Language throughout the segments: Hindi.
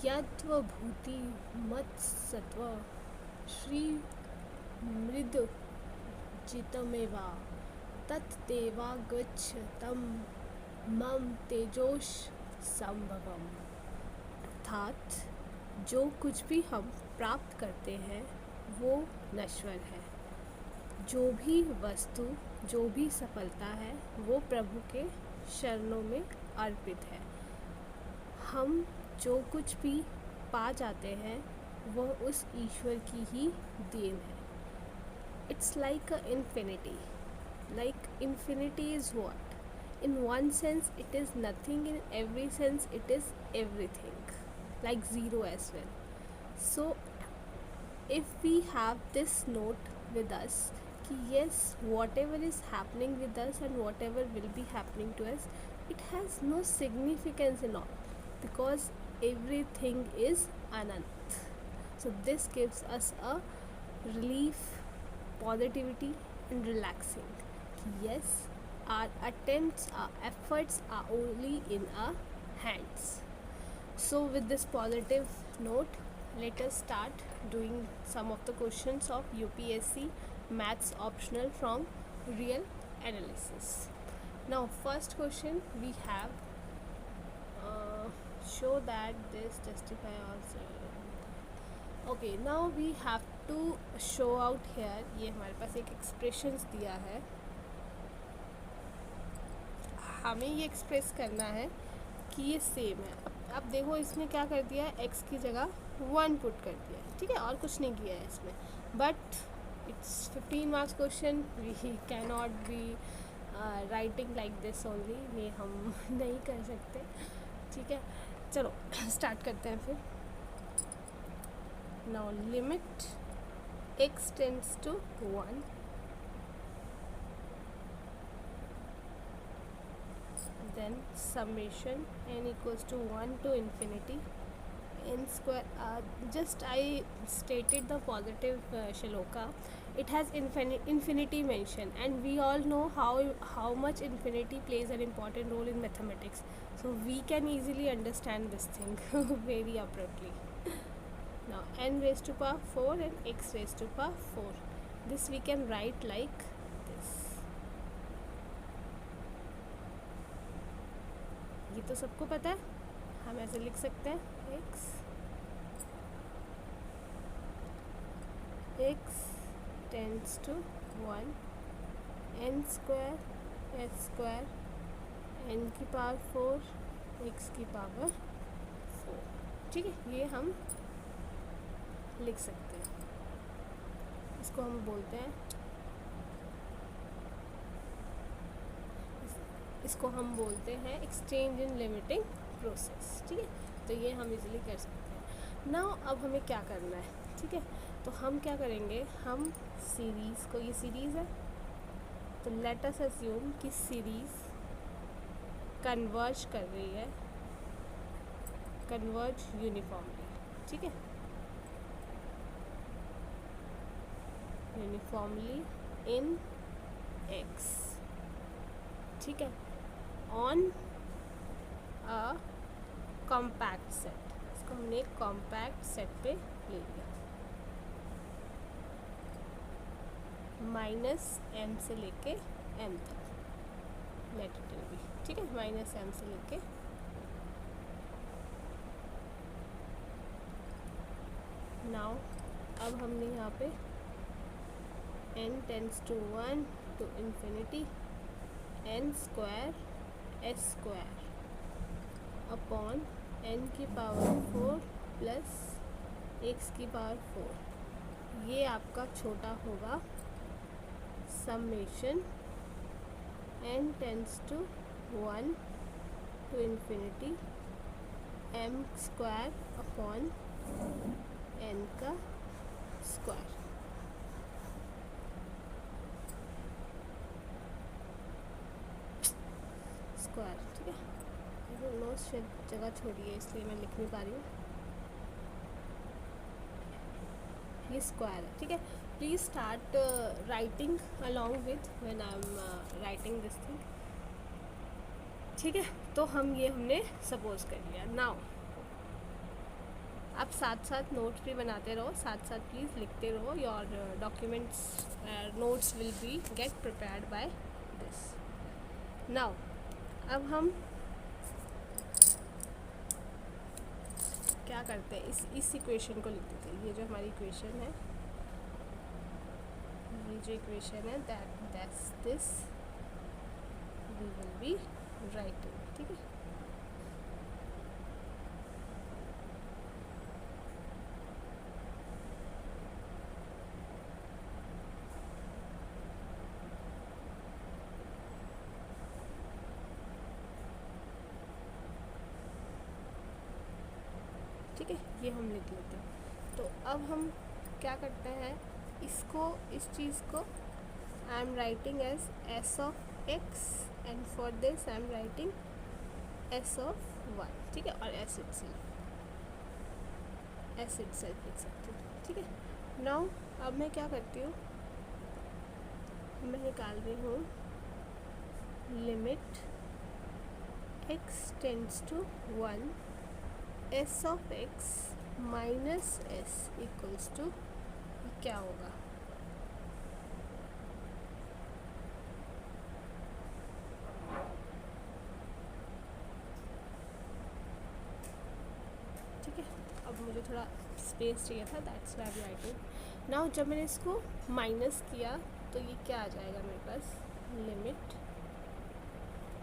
यद्भूति मत्सत्व श्री मृद जितमेवा तत्तेवागच्छतं मम तेजोश संभवम। अर्थात जो कुछ भी हम प्राप्त करते हैं वो नश्वर है। जो भी वस्तु, जो भी सफलता है वो प्रभु के शरणों में अर्पित है। हम जो कुछ भी पा जाते हैं वो उस ईश्वर की ही देन है। It's like a infinity. Like infinity is what? In one sense it is nothing, in every sense it is everything, like zero as well. So if we have this note with us कि yes, whatever is happening with us and whatever will be happening to us, it has no significance in all, because everything is anant. So this gives us a relief, positivity and relaxing. Yes, our attempts, our efforts are only in our hands. So with this positive note, let us start doing some of the questions of UPSC Maths Optional from Real Analysis. Now first question we have, show that this justify also. Okay, now we have to show out here, ये हमारे पास एक expressions दिया है, हमें ये एक्सप्रेस करना है कि ये सेम है। अब देखो इसमें क्या कर दिया है, x की जगह 1 पुट कर दिया है, ठीक है, और कुछ नहीं किया है इसमें। But it's 15 marks question, we can not be writing like this only, ये हम नहीं कर सकते, ठीक है। चलो स्टार्ट करते हैं फिर। Now limit x tends to 1, then summation n equals to 1 to infinity n square. Just I stated the positive shloka. It has infinity mention, and we all know how much infinity plays an important role in mathematics, so we can easily understand this thing very abruptly. Now n raised to power 4 and x raised to power 4, this we can write like this. ये तो सबको पता है, हम ऐसे लिख सकते हैं x tends to 1 n square s square n की पावर 4 x की पावर 4, ठीक है, ये हम लिख सकते हैं। इसको हम बोलते हैं, इसको हम बोलते हैं एक्सचेंज इन लिमिटिंग प्रोसेस, ठीक है। तो ये हम इजीली कर सकते हैं। नाउ अब हमें क्या करना है, ठीक है, तो हम क्या करेंगे, हम सीरीज़ को, ये सीरीज़ है तो लेट अस अस्यूम कि सीरीज़ कन्वर्ज कर रही है, कन्वर्ज यूनिफॉर्मली, ठीक है, यूनिफॉर्मली इन x, ठीक है, ऑन अ कॉम्पैक्ट सेट। इसको हमने एक कॉम्पैक्ट सेट पे ले लिया, -m से लेके m तक नेगेटिव भी, ठीक है, -m से लेके नाउ अब हमने यहाँ पे n tends to 1 to infinity n square s square upon n की पावर 4 प्लस x की पावर 4, ये आपका छोटा होगा summation n tends to 1 to infinity m square upon n का स्क्वायर। स्क्वायर, ठीक है, नो जगह छोड़ी है इसलिए मैं लिख नहीं पा रही हूँ, ये स्क्वायर है, ठीक है। Please start writing along with when I am writing this thing, ठीक है। तो हम ये हमने सपोज कर लिया। नाउ आप साथ साथ नोट्स भी बनाते रहो, साथ साथ प्लीज़ लिखते रहो. Your documents notes will be get prepared by this. Now अब हम क्या करते हैं, इस इक्वेशन को लिखते थे. ये जो हमारी इक्वेशन है, ये जो इक्वेशन है that's this we will be writing. ठीक है. ठीक है, ये हम लिख लेते हैं. तो अब हम क्या करते हैं, इसको, इस चीज़ को I am writing as S of X and for this I am writing S of Y. ठीक है, और एस इटसेल्फ लिख सकती हूँ. ठीक है. नाउ अब मैं क्या करती हूँ, मैं निकाल रही हूँ limit x tends to 1 s of x minus s equals to क्या होगा, ठीक है. अब मुझे थोड़ा स्पेस चाहिए था, that's why I am writing. Now जब मैंने इसको माइनस किया तो ये क्या आ जाएगा मेरे पास, limit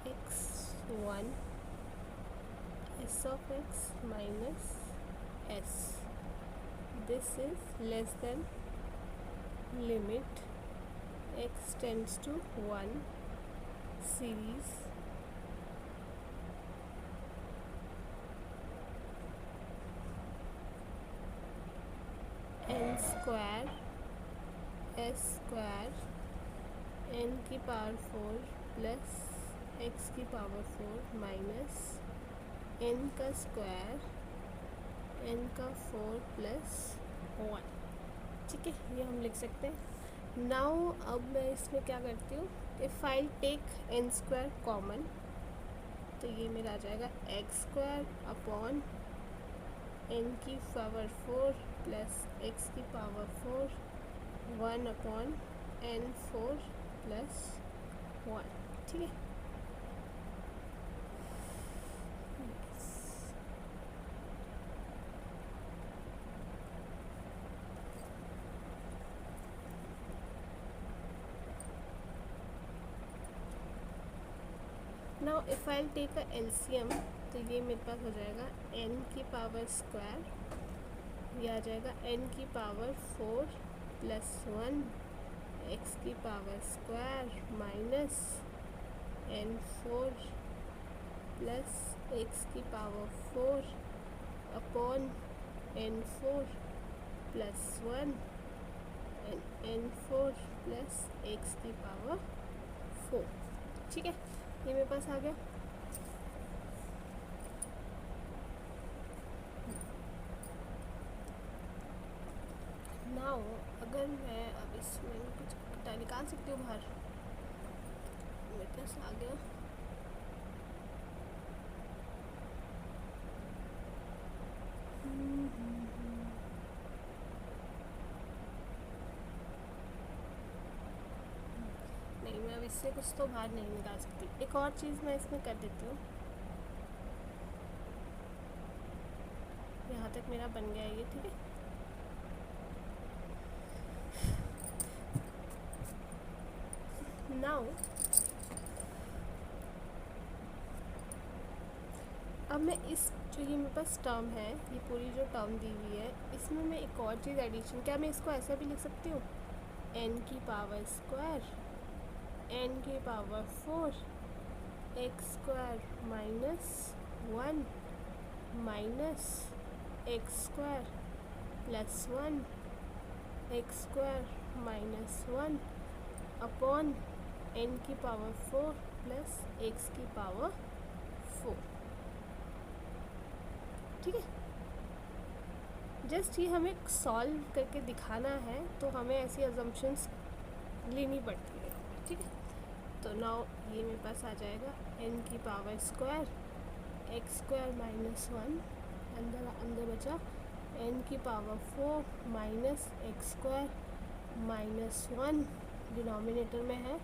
x1 s of x minus s, this is less than limit x tends to 1 series n square s square n की पावर 4 प्लस x की पावर 4 माइनस n का स्क्वायर n का 4 प्लस 1. ठीक है, ये हम लिख सकते हैं. नाउ अब मैं इसमें क्या करती हूँ, if I take n square common तो ये मेरा आ जाएगा x स्क्वायर अपॉन n की पावर 4 प्लस x की पावर 4 1 अपॉन n 4 प्लस 1. ठीक है. Now if I take a LCM तो ये मेरे पास हो जाएगा n की पावर स्क्वायर, ये आ जाएगा n की पावर 4 प्लस 1 x की power square minus n 4 plus x की power 4 upon n 4 plus 1 n 4 plus x की पावर 4. ठीक है, ये मेरे पास आ गया. नाउ अगर मैं अब इसमें कुछ डेटा निकाल सकती हूँ बाहर, मेरे पास आ गया. नहीं, मैं अब इससे कुछ तो बाहर नहीं निकाल सकती. एक और चीज़ मैं इसमें कर देती हूँ. यहाँ तक मेरा बन गया ये. ठीक है. नाउ अब मैं इस जो ये मेरे पास टर्म है, ये पूरी जो टर्म दी हुई है, इसमें मैं एक और चीज़ एडिशन, क्या मैं इसको ऐसा भी लिख सकती हूँ, n की पावर स्क्वायर n की power 4 x square minus 1 minus x square plus 1 x square minus 1 upon n की पावर 4 प्लस x की पावर 4. ठीक है. जस्ट ये हमें सॉल्व करके दिखाना है, तो हमें ऐसी अजम्पशंस लेनी पड़ती है. ठीक है. तो नाउ ये मेरे पास आ जाएगा n की power square x square minus 1 अंदर बचा n की power 4 minus x square minus 1 denominator में है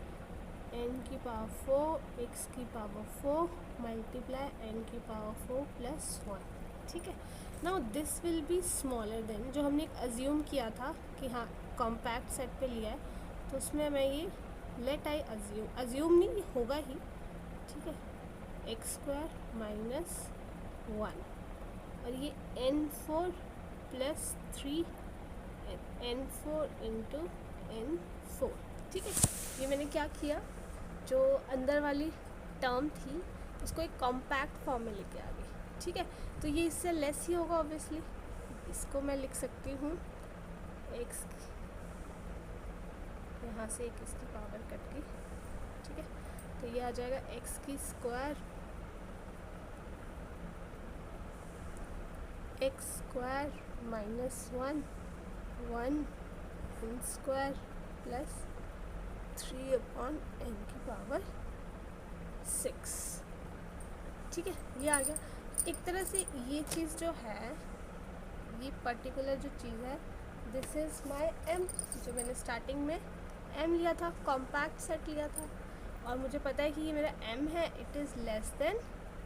n की पावर 4 x की पावर 4 मल्टीप्लाई n की पावर 4 प्लस 1। ठीक है, now this will be smaller than, जो हमने अज्यूम किया था कि हाँ कॉम्पैक्ट सेट पे लिया है, तो उसमें मैं ये लेट आई अज्यूम नहीं, ये होगा ही। ठीक है, एक्स स्क्वायर माइनस 1 और ये n4 plus 3 n4 into n4। ठीक है, ये मैंने क्या किया, जो अंदर वाली टर्म थी उसको एक कॉम्पैक्ट फॉर्म में लेके आ गई। ठीक है, तो ये इससे लेस ही होगा ऑब्वियसली। इसको मैं लिख सकती हूँ एक्स, यहाँ से एक इसकी पावर कट गई। ठीक है, तो ये आ जाएगा एक्स की square, x square minus 1 n square plus 3 upon n की पावर 6। ठीक है, ये आ गया। एक तरह से ये चीज़ जो है, ये पर्टिकुलर जो चीज़ है, दिस इज़ माय m, जो मैंने स्टार्टिंग में m लिया था, कॉम्पैक्ट सेट लिया था, और मुझे पता है कि ये मेरा m है, it is less than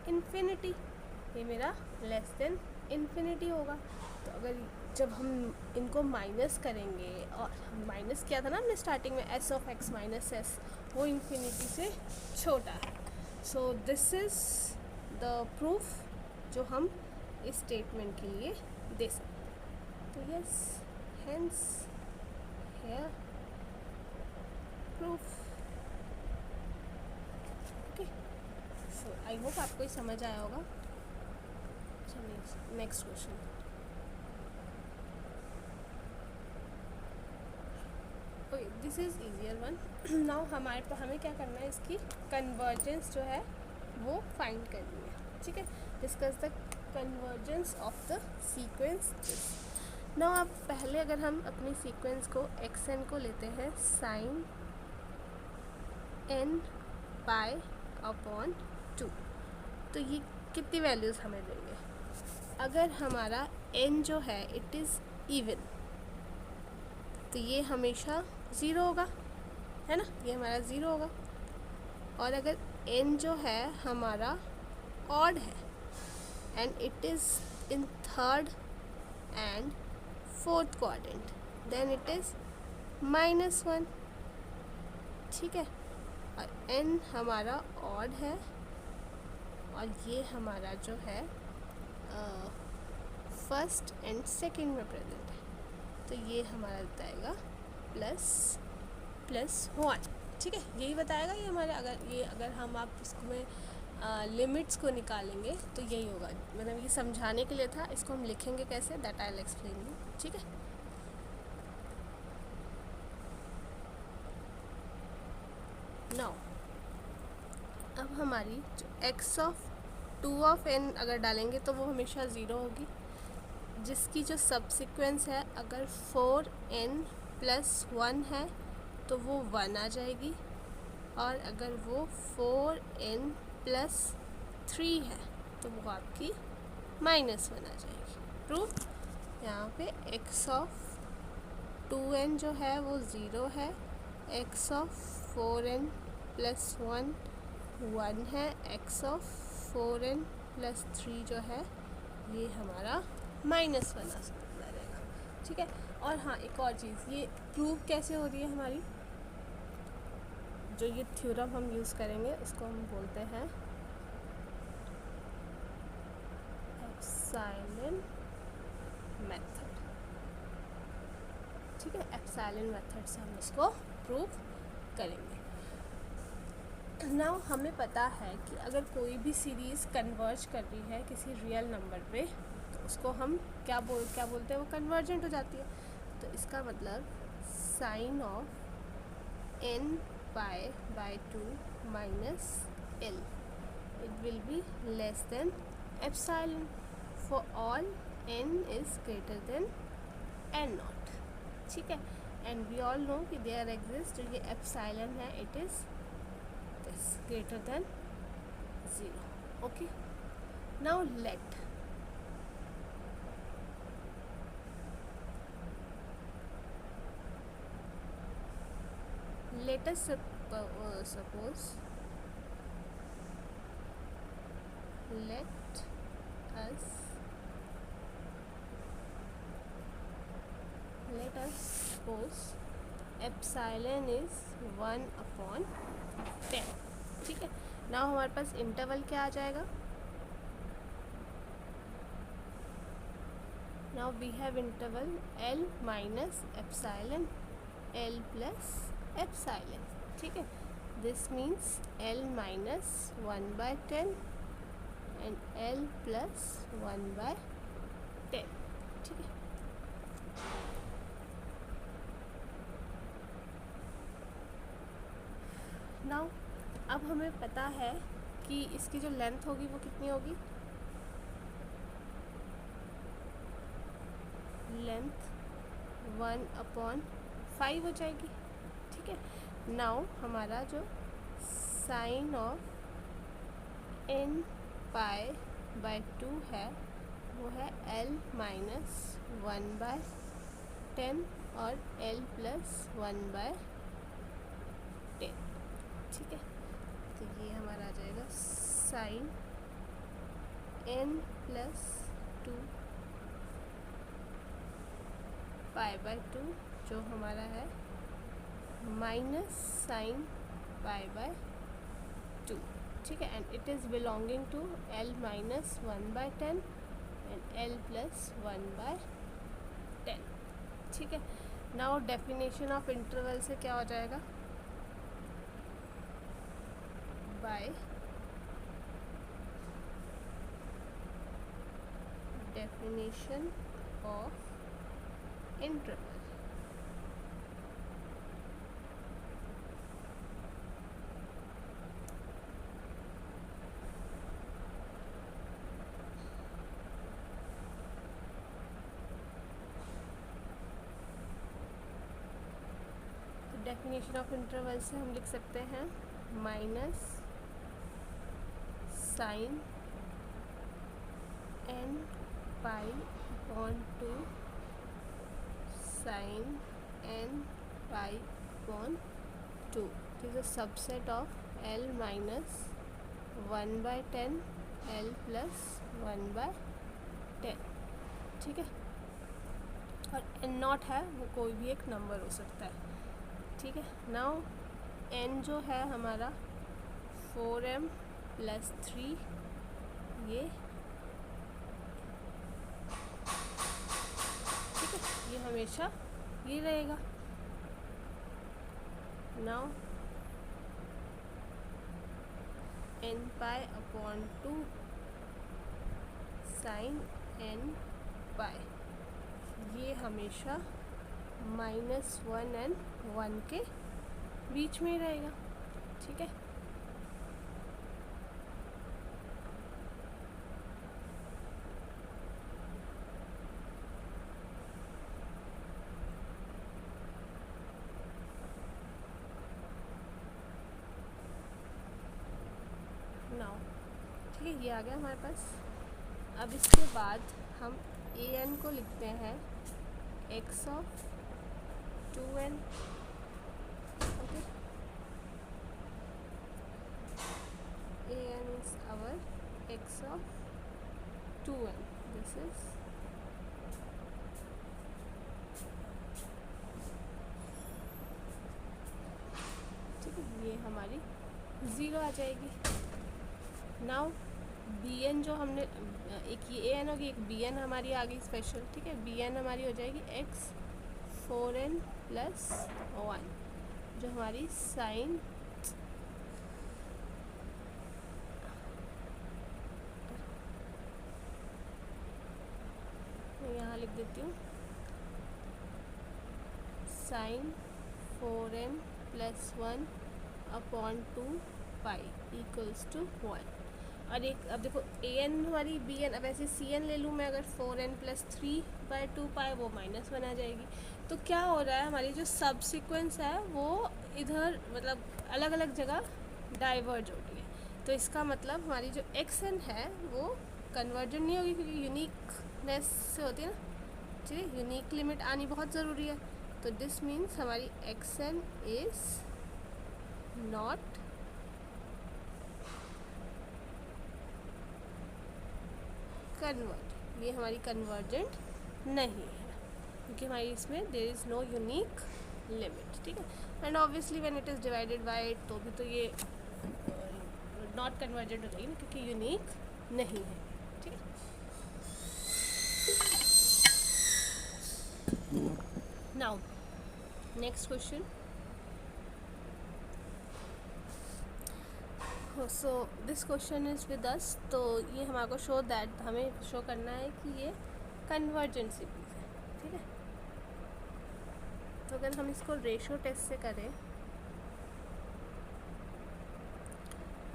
infinity, ये मेरा लेस देन इन्फिनिटी होगा। तो अगर जब हम इनको माइनस करेंगे, और माइनस किया था ना हमने स्टार्टिंग में s of x minus S, वो इन्फिनिटी से छोटा है। So this is the proof जो हम इस स्टेटमेंट के लिए दे सकते हैं। तो yes, hence here proof. Okay, so I hope आपको ये समझ आया होगा। चलिए next question. Okay, this is easier one. Now हमें क्या करना है, इसकी कन्वर्जेंस जो है वो फाइंड करनी है। ठीक है, discuss the convergence of the sequence. Now अब पहले अगर हम अपनी सीक्वेंस को एक्स एन को लेते हैं साइन n पाई अपॉन 2, तो ये कितनी वैल्यूज़ हमें देंगे। अगर हमारा n जो है इट इज़ इवन, तो ये हमेशा 0 होगा, है ना, ये हमारा 0 होगा। और अगर n जो है हमारा ऑड है and it is in third and fourth quadrant, then it is -1। ठीक है, और n हमारा ऑड है और ये हमारा जो है फर्स्ट एंड सेकंड में प्रेजेंट है, तो ये हमारा बताएगा +1। ठीक है, यही बताएगा ये हमारे। अगर हम आप इसमें लिमिट्स को निकालेंगे तो यही होगा। मतलब ये समझाने के लिए था, इसको हम लिखेंगे कैसे, that I will explain you. ठीक है, नाउ अब हमारी जो x ऑफ 2 ऑफ n अगर डालेंगे तो वो हमेशा 0 होगी, जिसकी जो सब्सिक्वेंस है अगर 4n + 1 है तो वो 1 आ जाएगी, और अगर वो 4n + 3 है तो वो आपकी -1 आ जाएगी। प्रूफ, यहाँ पे x ऑफ 2n जो है वो 0 है, x ऑफ 4n + 1 है, x ऑफ 4n + 3 जो है ये हमारा -1 आ जाएगा। ठीक है, और हाँ एक और चीज़, ये प्रूफ कैसे हो रही है हमारी, जो ये थ्योरम हम यूज़ करेंगे उसको हम बोलते हैं एप्सिलॉन मेथड। ठीक है, एप्सिलॉन मेथड से हम इसको प्रूफ करेंगे। नाउ हमें पता है कि अगर कोई भी सीरीज़ कन्वर्ज कर रही है किसी रियल नंबर पे, तो उसको हम क्या बोलते हैं, वो कन्वर्जेंट हो जाती है। तो इसका मतलब sine of n pi 2 minus l, it will be less than epsilon for all n is greater than n naught। ठीक है, and we all know कि there exists, जो ये epsilon है it is this greater than 0। okay, now let let us suppose let us suppose epsilon is 1/10। ठीक है, नाउ हमारे पास इंटरवल क्या आ जाएगा? Now we have interval L minus epsilon L plus epsilon. ठीक है, this means L minus 1/10 and L plus 1/10। ठीक है, नाउ अब हमें पता है कि इसकी जो लेंथ होगी वो कितनी होगी? लेंथ 1/5 हो जाएगी। ठीक है, नाउ हमारा जो साइन ऑफ n π/2 है वो है L माइनस 1/10 और L प्लस 1/10। ठीक है, तो ये हमारा आ जाएगा साइन n प्लस 2 π/2 जो हमारा है माइनस साइन π/2। ठीक है, and it is belonging to L minus 1/10 and L plus 1/10। ठीक है, नाउ डेफिनेशन ऑफ इंटरवल से क्या हो जाएगा? By definition of interval. तो डेफिनेशन ऑफ इंटरवल से हम लिख सकते हैं minus sign n π/2 sin n π/2 is a subset of L minus 1/10 L plus 1/10। ठीक है, और n नॉट है वो कोई भी एक नंबर हो सकता है। ठीक है, नाउ n जो है हमारा 4m प्लस 3 ये ये हमेशा ये रहेगा। नाउ n π/2 साइन n π ये हमेशा -1 एंड 1 के बीच में ही रहेगा। ठीक है, नाउ ठीक है, ये आ गया हमारे पास। अब इसके बाद हम an को लिखते हैं x of 2n। Okay, an is our x of 2n। This is ठीक है, ये हमारी 0 आ जाएगी। नाउ bn जो हमने एक ये an होगी, एक bn हमारी आ गई स्पेशल। ठीक है, bn हमारी हो जाएगी x 4n प्लस 1 जो हमारी साइन मैं यहाँ लिख देती हूँ sine 4n plus 1/2 pi equals to 1। और एक अब देखो an हमारी bn, अब ऐसे cn ले लूँ मैं अगर 4n प्लस 3/2 पाई वो -1 आ जाएगी। तो क्या हो रहा है, हमारी जो सब सीक्वेंस है वो इधर मतलब अलग अलग जगह डाइवर्ज हो रही है। तो इसका मतलब हमारी जो xn है वो कन्वर्जन नहीं होगी क्योंकि यूनिकनेस से होती है ना। ठीक है, यूनिक लिमिट आनी बहुत ज़रूरी है। तो दिस मीन्स हमारी xn इज़ नॉट कन्वर्जेंट, ये हमारी कन्वर्जेंट नहीं है क्योंकि हमारी इसमें there is no unique limit, ठीक है। And obviously when it is divided by तो भी तो ये नॉट कन्वर्जेंट हो जाएगी ना क्योंकि यूनिक नहीं है, ठीक है। Now next question, so this question is with us. तो ये हमारे को शो दैट, हमें शो करना है कि ये कन्वर्जेंट सीरीज है, ठीक है। तो अगर हम इसको रेशो टेस्ट से करें,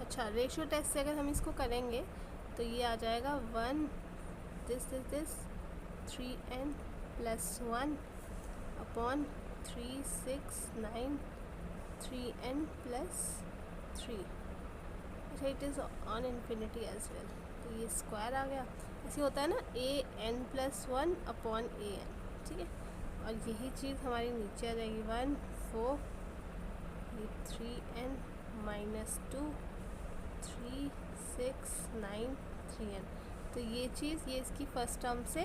अच्छा रेशो टेस्ट से अगर हम इसको करेंगे तो ये आ जाएगा 1 this 3n + 1 upon 3 6 9 3n + 3, it is on infinity as well. तो ये स्क्वायर आ गया, ऐसे होता है ना an + 1 अपॉन an, ठीक है। और यही चीज़ हमारी नीचे आ जाएगी 1 4 ये 3n - 2 3 6 9 3n। तो ये चीज़ ये इसकी फर्स्ट टर्म से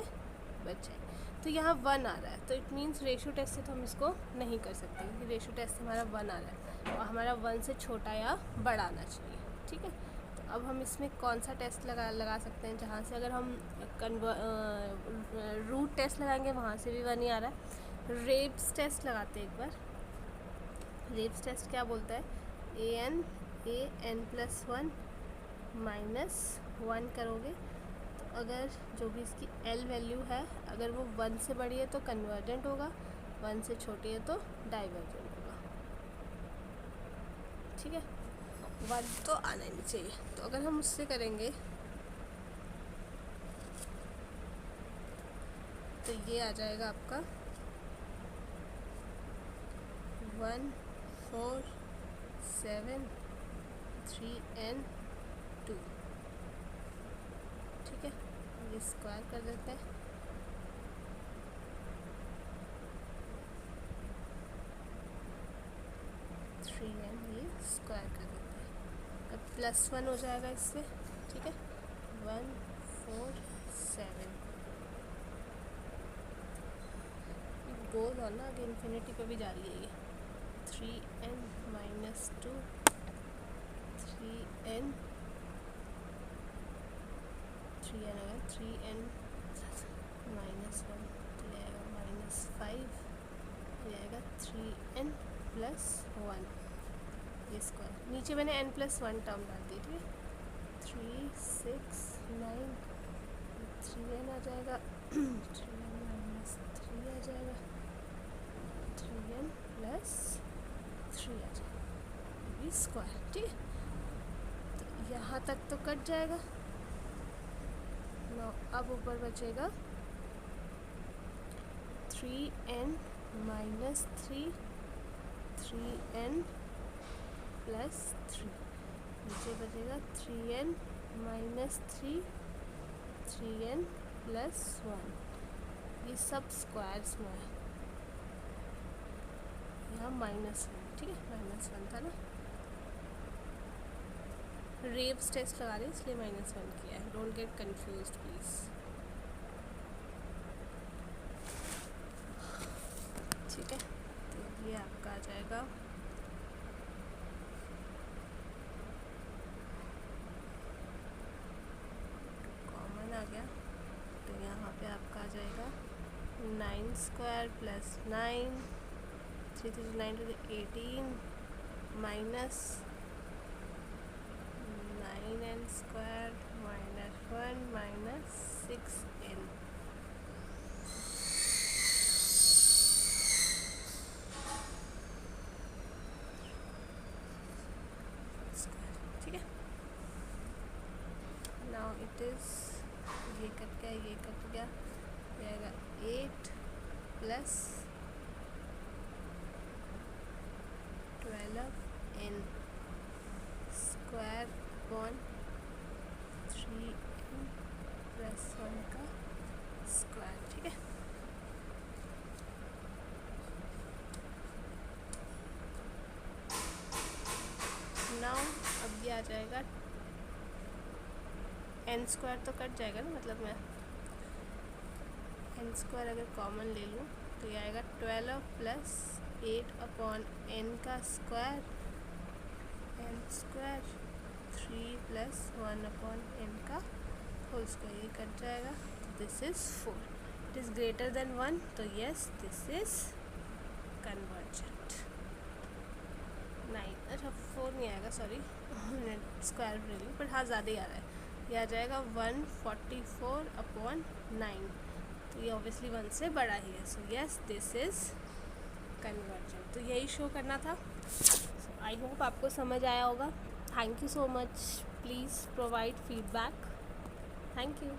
बच जाए। तो यहाँ 1 आ रहा है, तो इट मीन्स रेशो टेस्ट से तो हम इसको नहीं कर सकते क्योंकि रेशो टेस्ट से हमारा 1 आ रहा है और हमारा 1 से छोटा या बड़ा आना चाहिए, ठीक है। तो अब हम इसमें कौन सा टेस्ट लगा सकते हैं, जहाँ से अगर हम रूट टेस्ट लगाएंगे वहाँ से भी 1 ही आ रहा है। रेब्स टेस्ट लगाते हैं एक बार। रेब्स टेस्ट क्या बोलता है, an + 1 - 1 करोगे तो अगर जो भी इसकी l वैल्यू है अगर वो 1 से बड़ी है तो कन्वर्जेंट होगा, 1 से छोटी है तो डाइवर्जेंट होगा, ठीक है। 1 तो आना ही नहीं चाहिए। तो अगर हम उससे करेंगे तो ये आ जाएगा आपका 1 4 7 3n 2, ठीक है। ये स्क्वायर कर देते हैं, ये स्क्वायर कर देते हैं। अब +1 हो जाएगा इससे, ठीक है। 1 4 7 गोल और ना आगे इन्फिनिटी पे भी जा रही है ये 3n - 2 3n अगर 3n - 1 तो ये आएगा -5, ये आएगा 3n + 1 ये स्क्वायर। नीचे मैंने n + 1 टर्म डाल दी, ठीक है। 3 6 9 3n आ जाएगा 3n - 3 आ जाएगा 3n + 3 आ जाएगा, ये स्क्वायर, ठीक है। तो यहाँ तक तो कट जाएगा। अब ऊपर बचेगा 3n - 3 3n + 3, नीचे बचेगा 3n - 3 3n + 1, ये सब स्क्वायर्स में है। यहाँ -1, ठीक है, -1 था ना। रेव्स टेस्ट लगा रहे इसलिए -1 किया है, डोंट गेट कंफ्यूज्ड प्लीज़, ठीक है। तो ये आपका आ जाएगा कॉमन आ गया, तो यहाँ पे आपका आ जाएगा 9² + 9 3 3 9 to the 18 minus 9n² - 1 minus 6n। ठीक है, नाउ इट इज़ ये कट गया, ये कट गया, ये आएगा 8 + 12n² अपॉन 3n + 1 का स्क्वायर, ठीक है। जाएगा n स्क्वायर तो कट जाएगा ना, मतलब मैं n स्क्वायर अगर कॉमन ले लूँ तो ये आएगा 12 प्लस 8/n का square n square 3 plus 1/n का होल स्क्वायर, ये कट जाएगा। This is 4, it is greater than 1, तो यस दिस इज़ कन्वर्जेंट। 9, अच्छा 4 नहीं आएगा, सॉरी मैंने स्क्वायर ले ली, पर हाँ ज़्यादा ही आ रहा है। ये आ जाएगा 144/9, तो ये ऑब्वियसली 1 से बड़ा ही है, so yes this is convergent. तो यही शो करना था। सो आई होप आपको समझ आया होगा। Thank you so much, please provide feedback. Thank you.